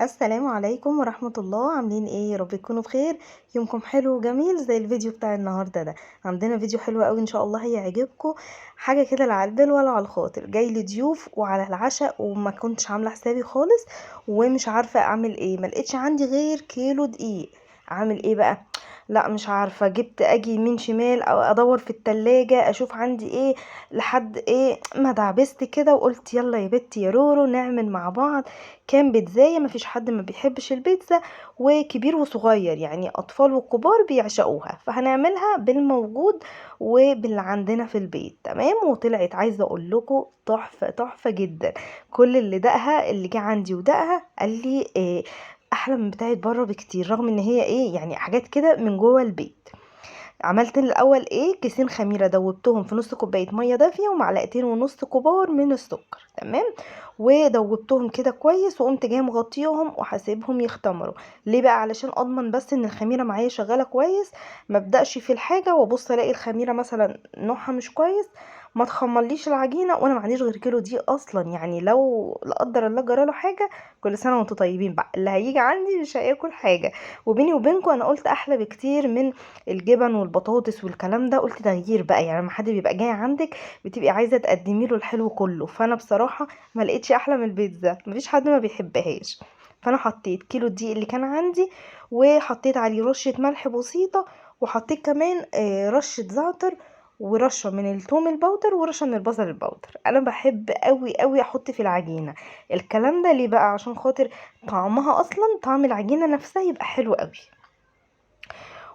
السلام عليكم ورحمة الله، عاملين ايه؟ يا رب تكونوا بخير. يومكم حلو وجميل زي الفيديو بتاع النهارده ده. عندنا فيديو حلو قوي ان شاء الله هيعجبكم. حاجه كده لا على البال ولا على الخاطر، جاي لي ضيوف وعلى العشاء وما كنتش عامله حسابي خالص، ومش عارفه اعمل ايه. ما لقيتش عندي غير كيلو دقيق. اعمل ايه بقى؟ لا مش عارفه، جبت اجي يمين شمال او ادور في التلاجة اشوف عندي ايه، لحد ايه ما دعبست كده وقلت يلا يا بنتي يا رورو نعمل مع بعض. كان بيتزاية، مفيش حد ما بيحبش البيتزا، وكبير وصغير يعني اطفال وكبار بيعشقوها، فهنعملها بالموجود وباللي عندنا في البيت. تمام، وطلعت عايزه اقول لكم تحفه تحفه جدا. كل اللي دقها اللي جه عندي ودقها قال لي إيه، احلى من بتاعت بره بكتير، رغم ان هي ايه يعني حاجات كده من جوه البيت. عملت الاول ايه، كيسين خميره دوبتهم في نص كوبايه ميه دافيه ومعلقتين ونص كبار من السكر. تمام، ودوبتهم كده كويس، وقمت جايه مغطيهم وهسيبهم يختمروا. ليه بقى؟ علشان اضمن بس ان الخميره معايا شغاله كويس، ما ابداش في الحاجه وابص الاقي الخميره مثلا نوعها مش كويس، ما تخمرليش العجينه وانا ما عنديش غير كيلو دي اصلا. يعني لو لا قدر الله جراله حاجه، كل سنه وانتم طيبين بقى، اللي هيجي عندي مش هياكل حاجه. وبيني وبينكم انا قلت احلى بكتير من الجبن والبطاطس والكلام ده، قلت تغيير بقى. يعني لما حد بيبقى جاي عندك بتبقي عايزه تقدمي له الحلو كله، فانا بصراحه ما لقيتش احلى من البيتزا، مفيش حد ما بيحبهاش. فانا حطيت كيلو الدقيق اللي كان عندي، وحطيت عليه رشه ملح بسيطه، وحطيت كمان رشه زعتر، ورشه من الثوم البودر، ورشه من البصل البودر. انا بحب قوي قوي احط في العجينه الكلام ده. ليه بقى؟ عشان خاطر طعمها اصلا، طعم العجينه نفسها يبقى حلو قوي.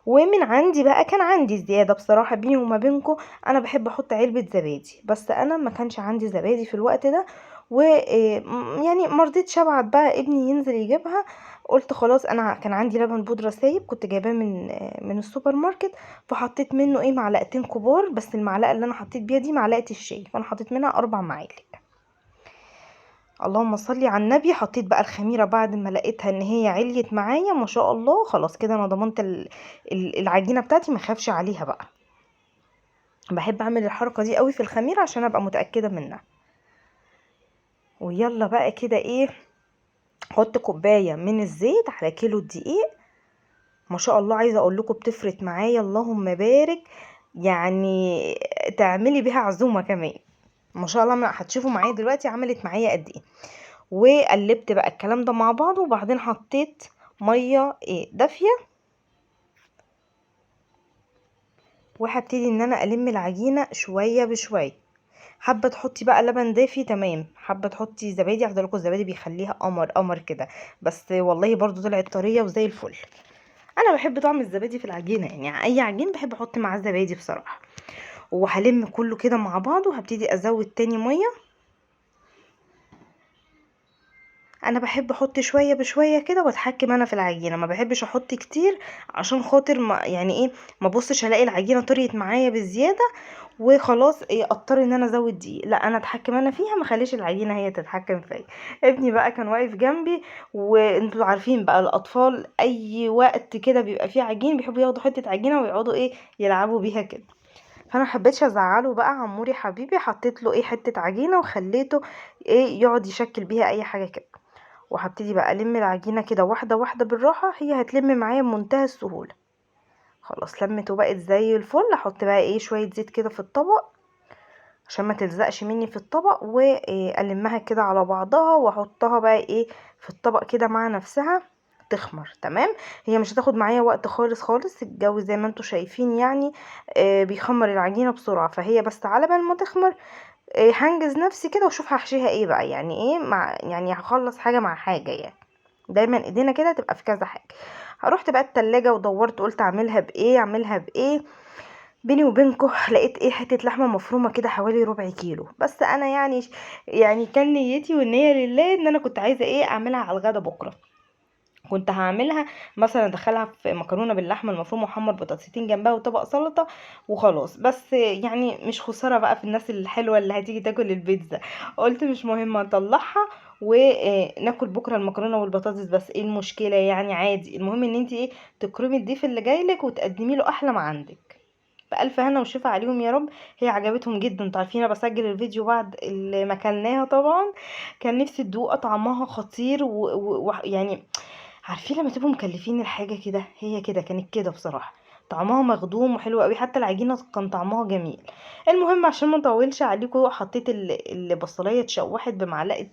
ومن عندي بقى كان عندي زيادة بصراحة بيني وما بينكم، انا بحب احط علبة زبادي، بس انا ما كانش عندي زبادي في الوقت ده، و يعني مرضتش ابعت بقى ابني ينزل يجيبها. قلت خلاص، انا كان عندي لبن بودرة سايب كنت جايباه من السوبر ماركت، فحطيت منه ايه معلقتين كبار، بس المعلقة اللي انا حطيت بيها دي معلقة الشاي، فانا حطيت منها 4 معالق. اللهم صلي على النبي. حطيت بقى الخميره بعد ما لقيتها ان هي عليت معايا ما شاء الله، خلاص كده انا ضمنت العجينه بتاعتي، ما خافش عليها بقى. بحب اعمل الحركه دي قوي في الخميره عشان ابقى متاكده منها. ويلا بقى كده ايه، حط كوبايه من الزيت على كيلو الدقيق. ما شاء الله، عايزه اقول لكم بتفرط معايا، اللهم بارك. يعني تعملي بيها عزومه كمان. ما شاء الله، ما هتشوفوا معايا دلوقتي عملت معايا قد ايه. وقلبت بقى الكلام ده مع بعضه، وبعدين حطيت ميه دافيه، وهبتدي ان انا الم العجينه شويه بشويه. حابه تحطي بقى لبن دافي تمام، حابه تحطي زبادي، عايزه لكم الزبادي بيخليها قمر قمر كده، بس والله برضو طلعت طريه وزي الفل. انا بحب طعم الزبادي في العجينه، يعني اي عجين بحب احط معاه الزبادي بصراحه. وهلم كله كده مع بعضه، وهبتدي ازود تاني ميه. انا بحب احط شويه بشويه كده واتحكم انا في العجينه، ما بحبش احط كتير عشان خاطر ما يعني ايه، ما بصش الاقي العجينه طريت معايا بالزياده وخلاص ايه اضطر ان انا ازود دقيق. لا، انا اتحكم انا فيها، ما خليش العجينه هي تتحكم فيا. ابني بقى كان واقف جنبي، وانتوا عارفين بقى الاطفال اي وقت كده بيبقى فيه عجين بيحبوا ياخدوا حته عجينه ويقعدوا ايه يلعبوا بيها كده. فانا حبيتش ازعله بقى، عموري حبيبي حطيت له ايه حته عجينه وخليته ايه يقعد يشكل بيها اي حاجه كده. وهبتدي بقى الم العجينه كده واحده واحده بالراحه، هي هتلم معايا بمنتهى السهوله. خلاص لمت وبقت زي الفل. احط بقى ايه شويه زيت كده في الطبق عشان ما تلزقش مني في الطبق، والمها كده على بعضها واحطها بقى ايه في الطبق كده مع نفسها تخمر. تمام، هي مش هتاخد معايا وقت خالص خالص، الجو زي ما انتوا شايفين يعني بيخمر العجينه بسرعه، فهي بس على بال ما تخمر هنجز نفسي كده واشوف هحشيها ايه بقى، يعني ايه مع يعني هخلص حاجه مع حاجه يعني. دايما ايدينا كده تبقى في كذا حاجه. رحت بقى التلاجة ودورت، قلت اعملها بايه اعملها بايه. بيني وبينكم لقيت ايه حته لحمه مفرومه كده حوالي ربع كيلو، بس انا يعني كان نيتي والنيه لله ان انا كنت عايزه ايه اعملها على الغدا بكره. كنت هعملها مثلا ادخلها في مكرونه باللحمه المفرومه واحمر بطاطستين جنبها وطبق سلطه وخلاص، بس يعني مش خساره بقى في الناس الحلوه اللي هتيجي تاكل البيتزا. قلت مش مهم اطلعها وناكل بكره المكرونه والبطاطس، بس ايه المشكله يعني عادي، المهم ان انت ايه تكرمي الضيف اللي جايلك وتقدمي له احلى ما عندك. بألف هنا وشفا عليهم يا رب. هي عجبتهم جدا. انتوا عارفين انا بسجل الفيديو بعد اللي ما اكلناها طبعا. كان نفسي تدوق، طعمها خطير يعني عارفين لما تبقوا مكلفين الحاجه كده، هي كده كانت كده بصراحه. طعمها مخدوم وحلو قوي، حتى العجينه كان طعمها جميل. المهم عشان ما نطولش عليكم، حطيت البصلايه اتشوحت بمعلقه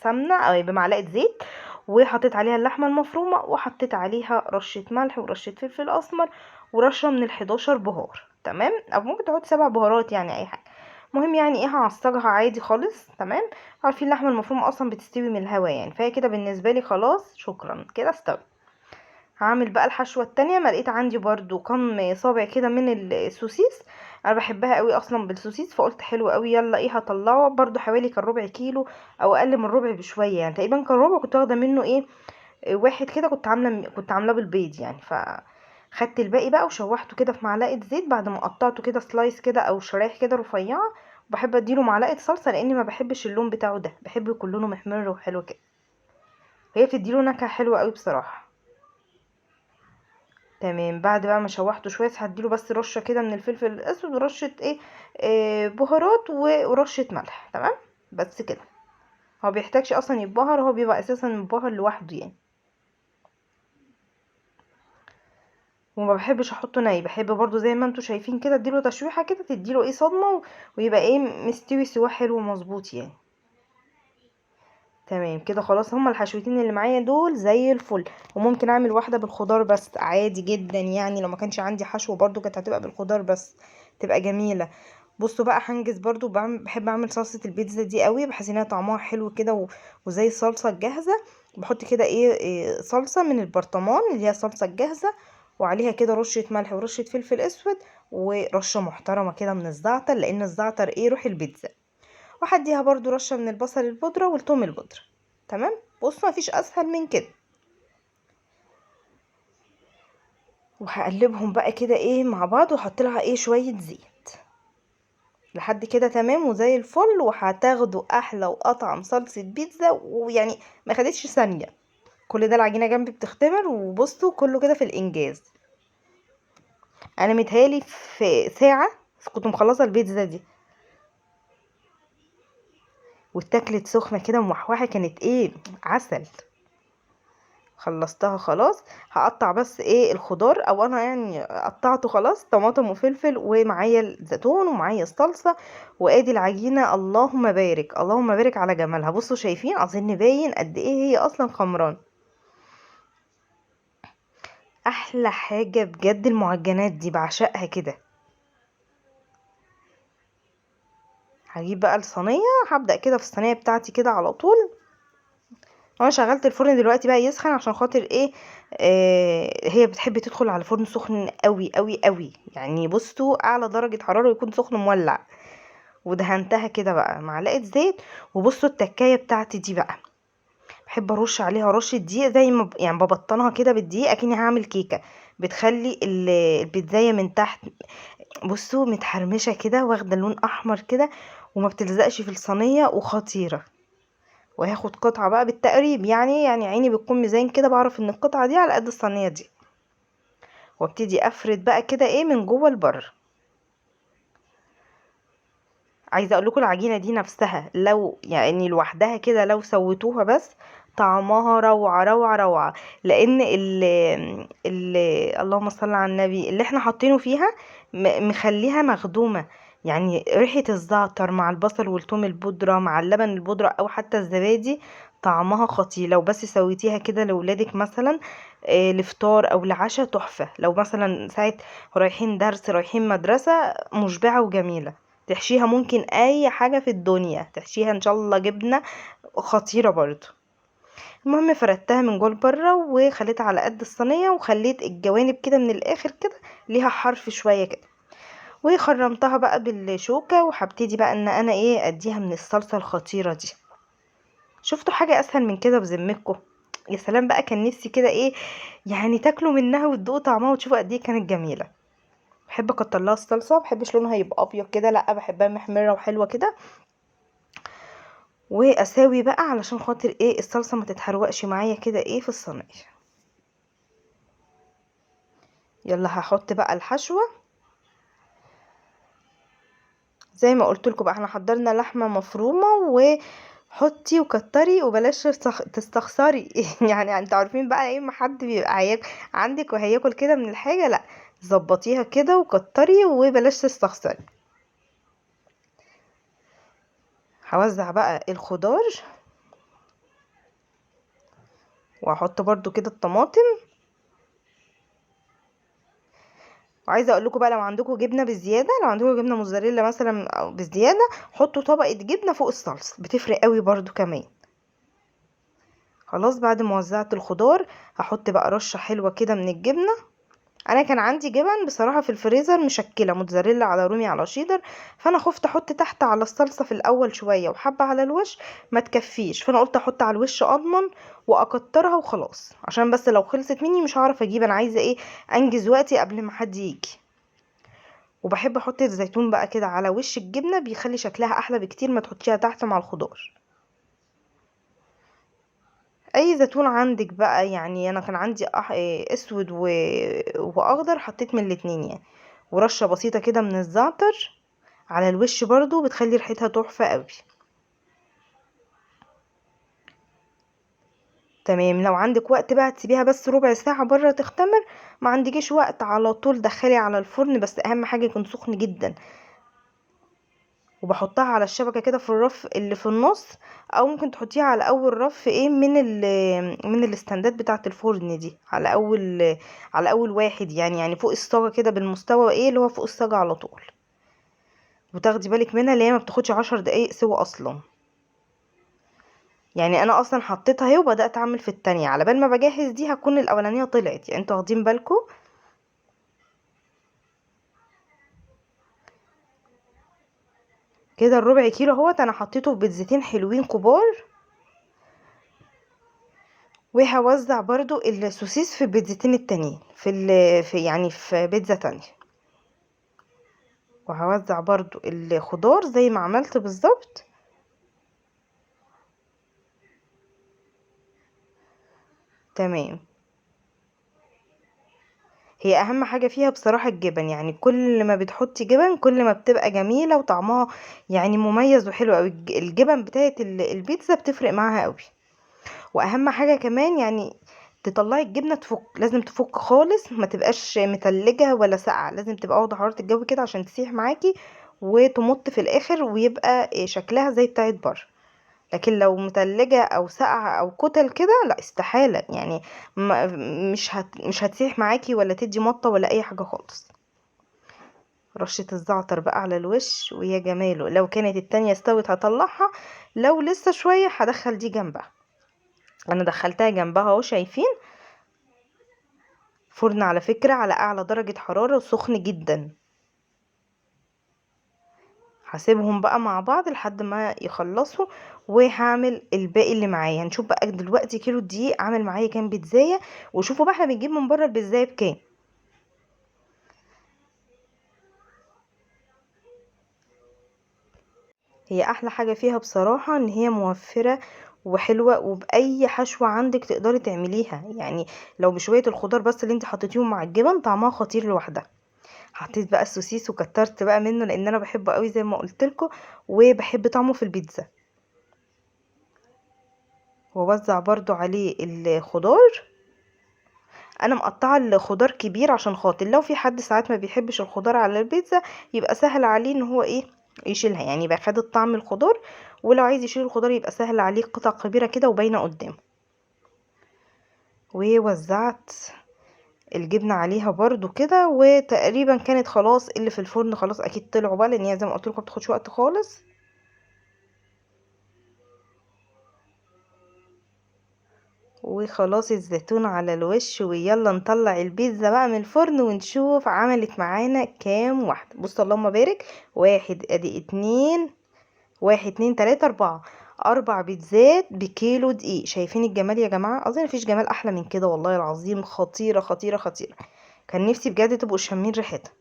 سمنه او بمعلقه زيت، وحطيت عليها اللحمه المفرومه، وحطيت عليها رشه ملح ورشه فلفل اسمر ورشه من ال11 بهار. تمام، او ممكن تحط 7 بهارات يعني اي حاجه. مهم يعني ايه، هعصجها عادي خالص. تمام. عارفين اللحمه المفرومه اصلا بتستوي من الهواء يعني، فهي كده بالنسبه لي خلاص شكرا كده استوى. هعمل بقى الحشوه التانية. ما لقيت عندي برضو كم صابع كده من السوسيس. انا بحبها قوي اصلا بالسوسيس، فقلت حلو قوي يلا ايه هطلعه. برضو حوالي كان ربع كيلو او اقل من ربع بشويه يعني، تقريبا كان ربع. كنت واخده منه ايه واحد كده، كنت عاملاه بالبيض يعني. خدت الباقي بقى وشوحته كده في معلقه زيت، بعد ما قطعته كده سلايس كده او شرايح كده رفيعه. بحب اديله معلقه صلصه لاني ما بحبش اللون بتاعه ده، بحب يكون لونه محمر وحلو كده. هي بتديله نكهه حلوه قوي بصراحه. تمام. بعد بقى ما شوحته شويه، هديله بس رشه كده من الفلفل الاسود ورشه ايه بهارات ورشه ملح. تمام. بس كده. هو بيحتاجش اصلا يتبهر، هو بيبقى اساسا متبهر لوحده يعني. وما بحبش احطه ني، بحب برضو زي ما انتوا شايفين كده اديله تشويحه كده، تديله ايه صدمه ويبقى ايه مستوي سوا حلو ومظبوط يعني. تمام كده خلاص. هما الحشوتين اللي معايا دول زي الفل. وممكن اعمل واحده بالخضار بس عادي جدا يعني، لو ما كانش عندي حشو برضو كانت هتبقى بالخضار بس، تبقى جميله. بصوا بقى هنجز برضو. بحب اعمل صلصه البيتزا دي قوي، بحس انها طعمها حلو كده وزي الصلصه الجاهزه. بحط كده إيه صلصه من البرطمان اللي هي الصلصه الجاهزه، وعليها كده رشه ملح ورشه فلفل اسود ورشه محترمه كده من الزعتر، لان الزعتر ايه روح البيتزا. وهديها برضو رشة من البصل البودرة والثوم البودرة. تمام. بصوا مفيش اسهل من كده. وهقلبهم بقى كده ايه مع بعض، واحط لها ايه شوية زيت لحد كده. تمام وزي الفل. وهتاخدوا احلى واطعم صلصة بيتزا، ويعني ما خدتش ثانية. كل ده العجينة جنبي بتختمر، وبصوا كله كده في الانجاز. انا متهيالي في ساعة كنت مخلصة البيتزا دي، واتاكلت سخنة كده ومحوحة، كانت ايه عسل. خلصتها خلاص. هقطع بس ايه الخضار، او انا يعني قطعته خلاص، طماطم وفلفل، ومعايا الزيتون ومعايا الصلصه. وادي العجينه. اللهم بارك اللهم بارك على جمالها. بصوا شايفين اظن باين قد ايه هي اصلا خمران. احلى حاجه بجد المعجنات دي، بعشقها كده. هجيب بقى الصينيه، هبدا كده في الصينيه بتاعتي كده على طول. انا شغلت الفرن دلوقتي بقى يسخن عشان خاطر ايه هي بتحب تدخل على الفرن سخن قوي قوي قوي يعني. بصوا اعلى درجة حرارة يكون سخن مولع. ودهنتها كده بقى معلقة زيت. وبصوا التكاية بتاعتي دي بقى، بحب ارش عليها رشة دقيق، زي ما يعني ببطنها كده بالدقيق اكني هعمل كيكة. بتخلي البيتزاية من تحت بصوا متحرمشة كده، واخدة لون احمر كده، وما بتلزقش في الصينية، وخطيرة. وهاخد قطعة بقى بالتقريب يعني عيني بتكون ميزان كده، بعرف ان القطعة دي على قد الصينية دي. وابتدي افرد بقى كده ايه من جوه لبره. عايزه اقول لكم العجينه دي نفسها لو يعني لوحدها كده لو سويتوها بس، طعمها روعه روعه روعه. لان ال اللهم صل على النبي اللي احنا حاطينه فيها مخليها مخدومه. يعني ريحه الزعتر مع البصل والثوم البودره مع اللبن البودره او حتى الزبادي، طعمها خطير. لو بس سويتيها كده لولادك مثلا لفطار او لعشاء، تحفه. لو مثلا ساعه رايحين درس رايحين مدرسه، مشبعه وجميله. تحشيها ممكن اي حاجة في الدنيا، تحشيها ان شاء الله جبنة، خطيرة برضو. المهم فردتها من جوه لبره، وخليتها على قد الصينية، وخليت الجوانب كده من الاخر كده ليها حرف شوية كده. وخرمتها بقى بالشوكة، وهبتدي بقى ان انا ايه اديها من الصلصة الخطيرة دي. شفتوا حاجة اسهل من كده بذمتكم؟ يا سلام بقى، كان نفسي كده ايه يعني تاكلوا منها وتدوقوا طعمها وتشوفوا قد ايه كانت جميلة. بحب اكتر لها الصلصة، بحبش لونها يبقى ابيض كده، لا بحبها محمرة وحلوة كده. واساوي بقى علشان خاطر ايه الصلصه ما تتحرقش معايا كده ايه في الصينيه. يلا هحط بقى الحشوه. زي ما قلت لكم بقى احنا حضرنا لحمه مفرومه، وحطي وكتري وبلاش تستخسري يعني انتوا عارفين بقى ايه، ما حد بيبقى عندك وهياكل كده من الحاجه، لا ظبطيها كده وكتري وبلاش تستخسري. هوزع بقى الخضار، وهحط برضو كده الطماطم. وعايزه اقول لكم بقى، لو عندكم جبنه بزياده، لو عندكم جبنه موتزاريلا مثلا او بزياده، حطوا طبقه جبنه فوق الصلصه، بتفرق قوي برضو كمان. خلاص بعد ما وزعت الخضار، هحط بقى رشه حلوه كده من الجبنه. انا كان عندي جبن بصراحه في الفريزر مشكله، موتزاريلا على رومي على شيدر، فانا خفت احط تحت على الصلصه في الاول شويه وحبه على الوش ما تكفيش، فانا قلت احط على الوش اضمن واكترها وخلاص، عشان بس لو خلصت مني مش هعرف اجيب، انا عايزه ايه، انجز وقتي قبل ما حد يجي. وبحب احط الزيتون بقى كده على وش الجبنه، بيخلي شكلها احلى بكتير ما تحطيها تحت مع الخضار. اي زيتون عندك بقى، يعني انا كان عندي اسود واخضر، حطيت من الاتنين يعني. ورشه بسيطه كده من الزعتر على الوش برضو، بتخلي ريحتها تحفه قوي. تمام، لو عندك وقت بقى تسيبيها بس ربع ساعه بره تختمر، ما عندكيش وقت على طول دخلي على الفرن، بس اهم حاجه يكون سخن جدا. وبحطها على الشبكة كده في الرف اللي في النص، او ممكن تحطيها على اول رف ايه من الاستندات بتاعة الفرن دي، على اول واحد يعني فوق الصاجة كده بالمستوى ايه اللي هو فوق الصاجة على طول. وتاخدي بالك منها اللي هي ما بتاخدش 10 دقايق سوا اصلا. يعني انا اصلا حطيتها اهي وبدأت اعمل في التانية، على بال ما بجهز دي هتكون الاولانية طلعت، يعني انتوا واخدين بالكم. كده الربع كيلو اهوت انا حطيته في بيتزتين حلوين كبار. وهوزع برضو السوسيس في البيتزتين التانيين في بيتزا تانية. وهوزع برضو الخضار زي ما عملت بالظبط. تمام. هي اهم حاجة فيها بصراحة الجبن، يعني كل ما بتحطي جبن كل ما بتبقى جميلة وطعمها يعني مميز وحلو اوي. الجبن بتاعت البيتزا بتفرق معاها اوي. واهم حاجة كمان يعني تطلعي الجبنة تفك، لازم تفك خالص، ما تبقاش متلجة ولا ساقعة، لازم تبقى واخدة حرارة الجو كده عشان تسيح معاكي وتمط في الاخر ويبقى شكلها زي بتاعت بره. لكن لو متلجة او ساقعة او كتل كده لا استحالة يعني، مش هتسيح معاكي ولا تدي مطة ولا اي حاجة خالص. رشة الزعتر بقى على الوش ويا جماله، لو كانت التانية استوت هطلعها، لو لسه شوية هدخل دي جنبها. انا دخلتها جنبها اهو شايفين. فرن على فكرة على اعلى درجة حرارة وسخن جدا. هسيبهم بقى مع بعض لحد ما يخلصوا، وهعمل الباقي اللي معايا. هنشوف بقى دلوقتي كيلو الدقيق عامل معايا كام بيتزاية، وشوفوا بقى احنا بنجيب من بره البيتزاية بكام. هي احلى حاجة فيها بصراحة ان هي موفرة وحلوة، وبأي حشوة عندك تقدري تعمليها يعني. لو بشوية الخضار بس اللي انت حطيتيهم مع الجبن طعمها خطير لوحدها. حطيت بقى السوسيس وكترت بقى منه لان انا بحبه قوي زي ما قلت لكم، وبحب طعمه في البيتزا. ووزع برضو عليه الخضار. انا مقطعه الخضار كبير عشان خاطر لو في حد ساعات ما بيحبش الخضار على البيتزا، يبقى سهل عليه ان هو ايه يشيلها، يعني يبقى خد الطعم الخضار. ولو عايز يشيل الخضار يبقى سهل عليه قطع كبيره كده وباينه قدامه. ووزعت الجبنه عليها برضو كده، وتقريبا كانت خلاص اللي في الفرن خلاص اكيد طلعوا بقى، لان هي زي ما قلت لكم بتاخدش وقت خالص. وخلاص الزيتون على الوش، ويلا نطلع البيتزا بقى من الفرن ونشوف عملت معانا كام واحدة. بص اللهم بارك، واحد ادي اتنين، واحد اتنين تلاتة اربعة، 4 بيتزات بكيلو دقيق. شايفين الجمال يا جماعة؟ اظن مفيش جمال احلى من كده والله العظيم، خطيرة خطيرة خطيرة. كان نفسي بجد تبقوا شامين ريحتها.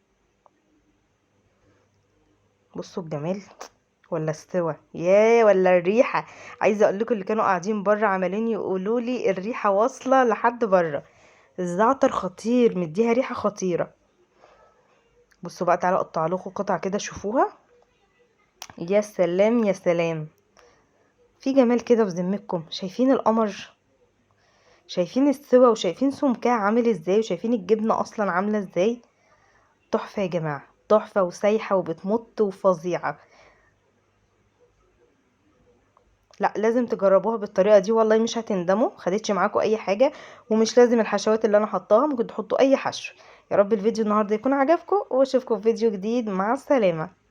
بصوا الجمال. ولا استوى يا ولا الريحة. عايزة اقول لكم اللي كانوا قاعدين بره عمالين يقولوا لي الريحة واصلة لحد بره. الزعتر خطير، مديها ريحة خطيرة. بصوا بقى تعالوا اقطع لكم قطع كده شوفوها. يا سلام يا سلام، في جمال كده بذمتكم. شايفين القمر، شايفين السوا، وشايفين سمكها عامل ازاي، وشايفين الجبنة اصلا عاملة ازاي. تحفة يا جماعة، تحفة وسايحة وبتمط وفظيعة. لا لازم تجربوها بالطريقة دي، والله مش هتندموا. خدتش معاكم اي حاجة، ومش لازم الحشوات اللي انا حطاها، ممكن تحطوا اي حشو. يا رب الفيديو النهاردة يكون عجبكم، واشوفكم في فيديو جديد. مع السلامة.